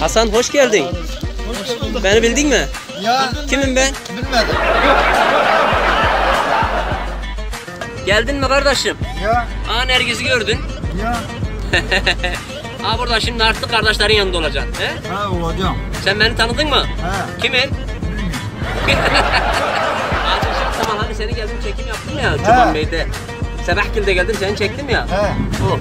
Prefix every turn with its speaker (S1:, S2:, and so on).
S1: Hasan hoş geldin.
S2: Hoş bulduk.
S1: Beni bildin mi?
S2: Ya
S1: Kimim ben?
S2: bilmedim.
S1: Geldin mi kardeşim?
S2: Ya
S1: Aa Nergiz'i gördün.
S2: ya.
S1: Aa burada şimdi artık kardeşlerin yanında olacaksın. He?
S2: Ha olacağım.
S1: Sen beni tanıdın mı?
S2: Ha.
S1: Kimim? Tamam hani seni geldim çekim yaptım ya Çoban Bey'de. Sebahgil'de geldim seni çektim ya.
S2: He.
S1: Bu.